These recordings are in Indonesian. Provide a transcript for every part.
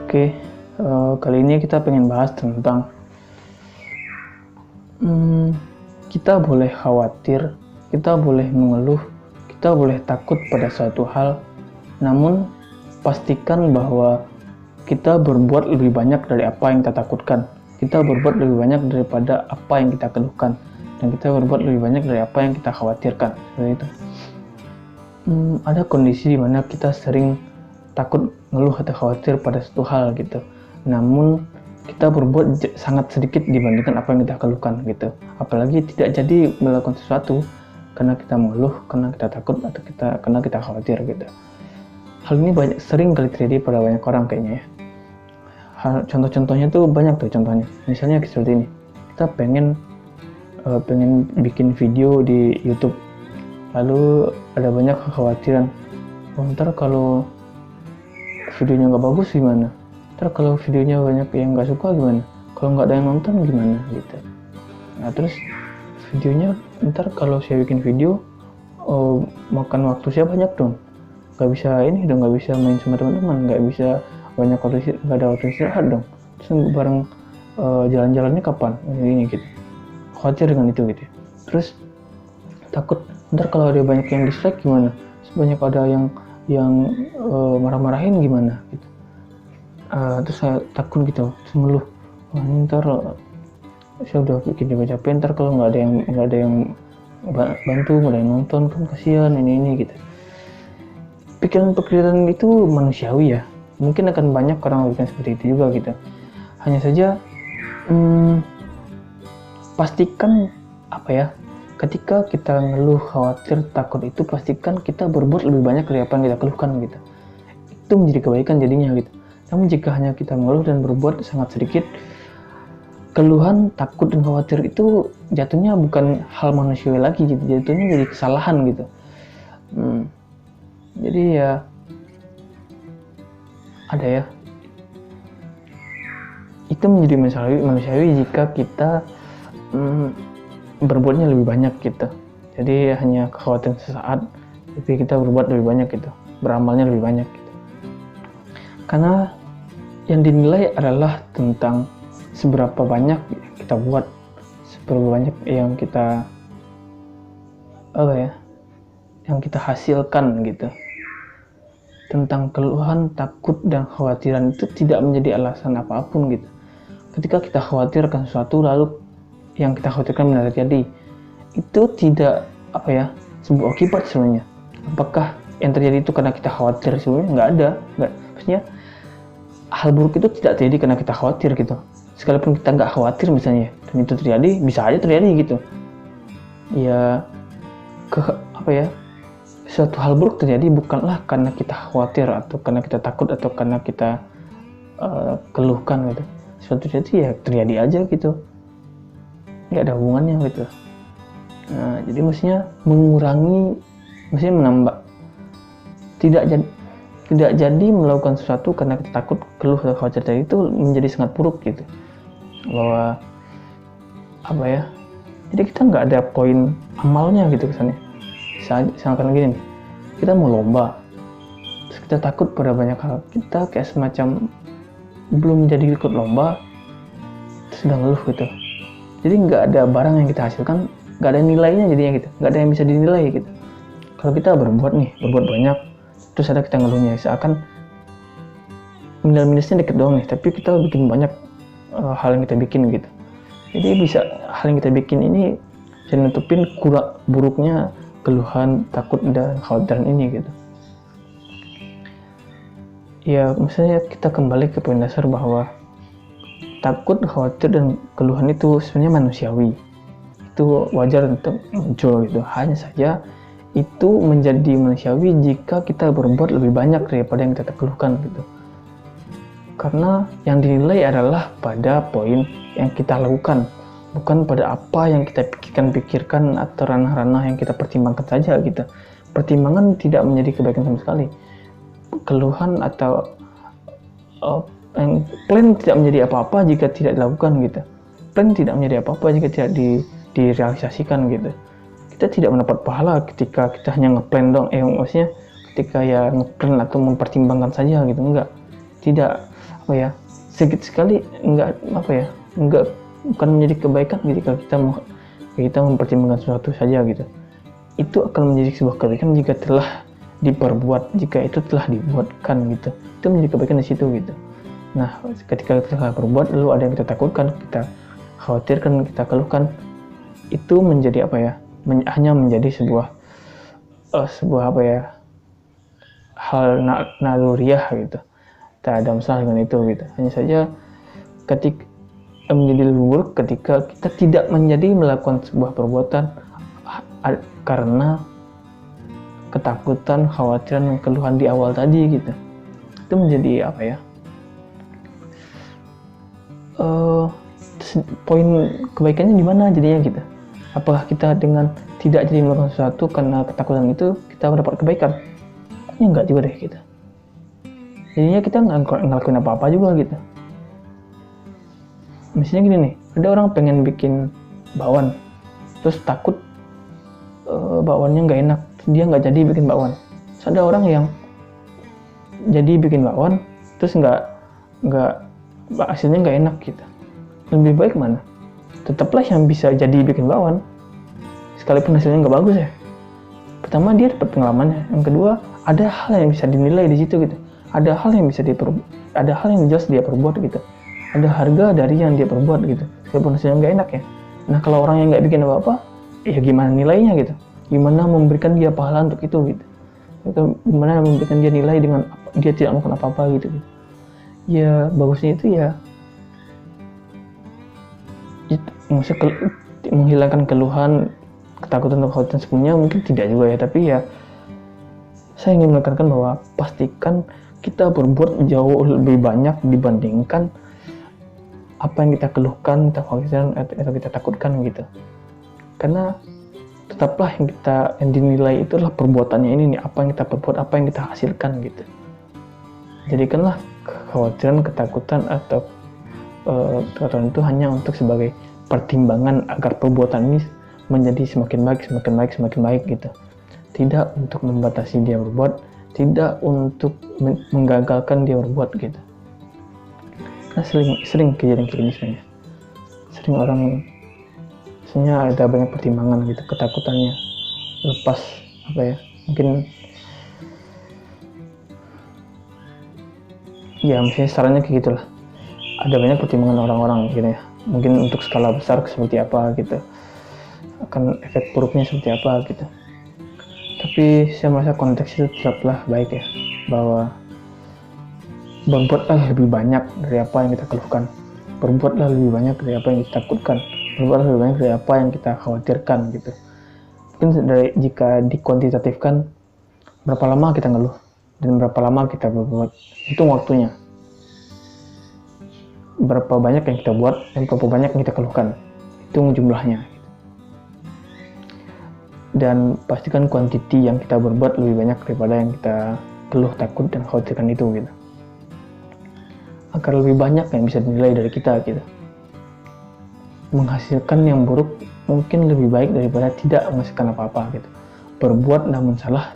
Oke, kali ini kita pengen bahas tentang kita boleh khawatir, kita boleh mengeluh, kita boleh takut pada suatu hal, namun pastikan bahwa kita berbuat lebih banyak dari apa yang kita takutkan. Kita berbuat lebih banyak daripada apa yang kita keluhkan, dan kita berbuat lebih banyak dari apa yang kita khawatirkan. Seperti itu. Ada kondisi di mana kita sering takut, ngeluh atau khawatir pada suatu hal gitu, namun kita berbuat sangat sedikit dibandingkan apa yang kita keluhkan gitu. Apalagi tidak jadi melakukan sesuatu karena kita mengeluh, karena kita takut, atau karena kita khawatir gitu. Hal ini sering kali terjadi pada banyak orang kayaknya ya. Contoh-contohnya tuh banyak tuh contohnya. Misalnya seperti ini, kita pengen bikin video di YouTube, lalu ada banyak kekhawatiran, ntar kalau videonya nggak bagus gimana, ntar kalau videonya banyak yang nggak suka gimana, kalau nggak ada yang nonton gimana gitu. Nah terus videonya, ntar kalau saya bikin video makan waktu saya banyak dong, nggak bisa ini dong, nggak bisa main sama teman-teman, nggak bisa banyak waktu, nggak ada waktu istirahat dong, terus bareng jalan-jalannya kapan ini gitu. Khawatir dengan itu gitu. Terus takut ntar kalau ada banyak yang dislike gimana, banyak ada yang marah-marahin gimana gitu. Terus saya takut gitu, terus ngeluh, wah ini ntar saya udah bikin capek, ntar kalau nggak ada yang bantu, nggak ada yang nonton kan kasihan ini gitu. Pikiran-pikiran itu manusiawi ya, mungkin akan banyak orang yang seperti itu juga gitu. Hanya saja pastikan ketika kita ngeluh, khawatir, takut itu pastikan kita berbuat lebih banyak dari apa yang kita keluhkan gitu. Itu menjadi kebaikan jadinya gitu. Namun jika hanya kita mengeluh dan berbuat sangat sedikit, keluhan, takut, dan khawatir itu jatuhnya bukan hal manusiawi lagi gitu. Jatuhnya jadi kesalahan gitu. Jadi ya ada ya. Itu menjadi manusiawi jika kita berbuatnya lebih banyak gitu. Jadi hanya kekhawatiran sesaat, tapi kita berbuat lebih banyak gitu, beramalnya lebih banyak gitu. Karena yang dinilai adalah tentang seberapa banyak kita buat, seberapa banyak yang kita yang kita hasilkan gitu. Tentang keluhan, takut, dan khawatiran itu tidak menjadi alasan apapun gitu. Ketika kita khawatirkan sesuatu lalu yang kita khawatirkan benar terjadi, itu tidak sebuah akibat sebenarnya. Apakah yang terjadi itu karena kita khawatir? Sebenarnya nggak. Maksudnya hal buruk itu tidak terjadi karena kita khawatir gitu. Sekalipun kita nggak khawatir misalnya, dan itu terjadi, bisa aja terjadi gitu. Ya suatu hal buruk terjadi bukanlah karena kita khawatir atau karena kita takut atau karena kita keluhkan gitu. Suatu terjadi ya terjadi aja gitu, nggak ada hubungannya gitu. Nah jadi maksudnya menambah, tidak jadi melakukan sesuatu karena kita takut, keluh, atau khawatir tadi itu menjadi sangat buruk gitu. Bahwa jadi kita nggak ada poin amalnya gitu kesannya. Misalkan gini nih, kita mau lomba, terus kita takut pada banyak hal, kita kayak semacam belum jadi ikut lomba, terus udah ngeluh gitu. Jadi nggak ada barang yang kita hasilkan, nggak ada nilainya jadinya gitu, nggak ada yang bisa dinilai gitu. Kalau kita berbuat banyak, terus ada kita ngeluhnya, seakan minusnya dikit doang nih, tapi kita bikin banyak hal yang kita bikin gitu. Jadi bisa hal yang kita bikin ini bisa nutupin buruknya keluhan, takut, dan khawatiran ini gitu. Ya misalnya kita kembali ke poin dasar bahwa takut, khawatir, dan keluhan itu sebenarnya manusiawi. Itu wajar untuk muncul gitu. Hanya saja itu menjadi manusiawi jika kita berbuat lebih banyak daripada yang kita keluhkan gitu. Karena yang dinilai adalah pada poin yang kita lakukan, bukan pada apa yang kita pikirkan atau ranah-ranah yang kita pertimbangkan saja gitu. Pertimbangan tidak menjadi kebaikan sama sekali. Keluhan atau plan tidak menjadi apa-apa jika tidak dilakukan gitu. Plan tidak menjadi apa-apa jika tidak direalisasikan gitu. Kita tidak mendapat pahala ketika kita hanya ngeplan maksudnya ketika ya ngeplan atau mempertimbangkan saja gitu, enggak. Tidak, apa ya, sedikit sekali enggak bukan menjadi kebaikan jika kita mempertimbangkan sesuatu saja gitu. Itu akan menjadi sebuah kebaikan jika telah diperbuat, jika itu telah dibuatkan gitu. Itu menjadi kebaikan di situ gitu. Nah, ketika kita telah berbuat lalu ada yang kita takutkan, kita khawatirkan, kita keluhkan, itu menjadi hanya menjadi sebuah hal naluriah gitu. Tak ada masalah dengan itu gitu. Hanya saja ketika menjadi lebih buruk ketika kita tidak melakukan sebuah perbuatan karena ketakutan, khawatiran, keluhan di awal tadi gitu. Itu menjadi poin kebaikannya di mana jadinya gitu. Apakah kita dengan tidak jadi melakukan sesuatu karena ketakutan itu kita mendapat kebaikan? Kayaknya enggak juga deh gitu. Jadinya kita nggak ngelakuin apa-apa juga gitu. Misalnya gini nih, ada orang pengen bikin bakwan, terus takut bakwannya nggak enak, dia nggak jadi bikin bakwan. Terus ada orang yang jadi bikin bakwan, terus hasilnya nggak enak gitu. Lebih baik mana? Tetaplah yang bisa jadi bikin bakwan, sekalipun hasilnya nggak bagus ya. Pertama dia dapat pengalamannya, yang kedua ada hal yang bisa dinilai di situ gitu. Ada hal yang jelas dia perbuat gitu. Ada harga dari yang dia perbuat gitu, sekalipun hasilnya nggak enak ya. Nah kalau orang yang nggak bikin apa-apa, ya gimana nilainya gitu? Gimana memberikan dia pahala untuk itu gitu? Gimana memberikan dia nilai dengan dia tidak melakukan apa-apa gitu. Ya bagusnya itu ya maksudnya menghilangkan keluhan, ketakutan atau kekhawatiran sebelumnya mungkin tidak juga ya, tapi ya saya ingin menekankan bahwa pastikan kita berbuat jauh lebih banyak dibandingkan apa yang kita keluhkan, kita khawatirkan atau kita takutkan gitu. Karena tetaplah yang dinilai itu adalah perbuatannya ini nih, apa yang kita perbuat, apa yang kita hasilkan gitu. Jadikanlah kekhawatiran, ketakutan atau ketakutan itu hanya untuk sebagai pertimbangan agar perbuatan ini menjadi semakin baik gitu. Tidak untuk membatasi dia berbuat, tidak untuk menggagalkan dia berbuat gitu. Karena sering kejadian kayak gini sebenarnya. Sering orang sebenarnya ada banyak pertimbangan gitu, ketakutannya lepas mungkin ya misalnya sarannya kayak gitulah. Ada banyak pertimbangan orang-orang gitu ya. Mungkin untuk skala besar seperti apa gitu, akan efek buruknya seperti apa gitu. Tapi saya merasa konteks itu tetaplah baik ya, bahwa berbuatlah lebih banyak dari apa yang kita keluhkan, berbuatlah lebih banyak dari apa yang kita takutkan, berbuatlah lebih banyak dari apa yang kita khawatirkan gitu. Mungkin jika dikuantitatifkan, berapa lama kita ngeluh dan berapa lama kita berbuat, hitung waktunya. Berapa banyak yang kita buat dan berapa banyak yang kita keluhkan, hitung jumlahnya. Dan pastikan kuantiti yang kita berbuat lebih banyak daripada yang kita keluh, takut, dan khawatirkan itu gitu. Agar lebih banyak yang bisa dinilai dari kita gitu. Menghasilkan yang buruk mungkin lebih baik daripada tidak menghasilkan apa-apa gitu. Berbuat namun salah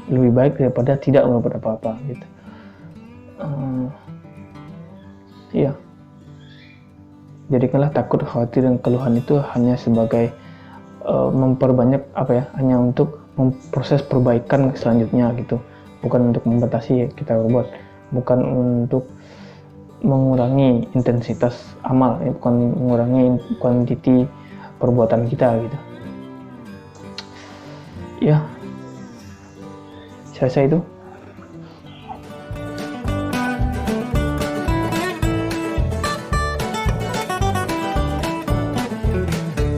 lebih baik daripada tidak berbuat apa-apa gitu. Iya. Jadikanlah takut, khawatir, dan keluhan itu hanya sebagai memperbanyak hanya untuk memproses perbaikan selanjutnya gitu, bukan untuk membatasi kita berbuat, bukan untuk mengurangi intensitas amal, bukan mengurangi kuantiti perbuatan kita gitu. Ya, saya rasa itu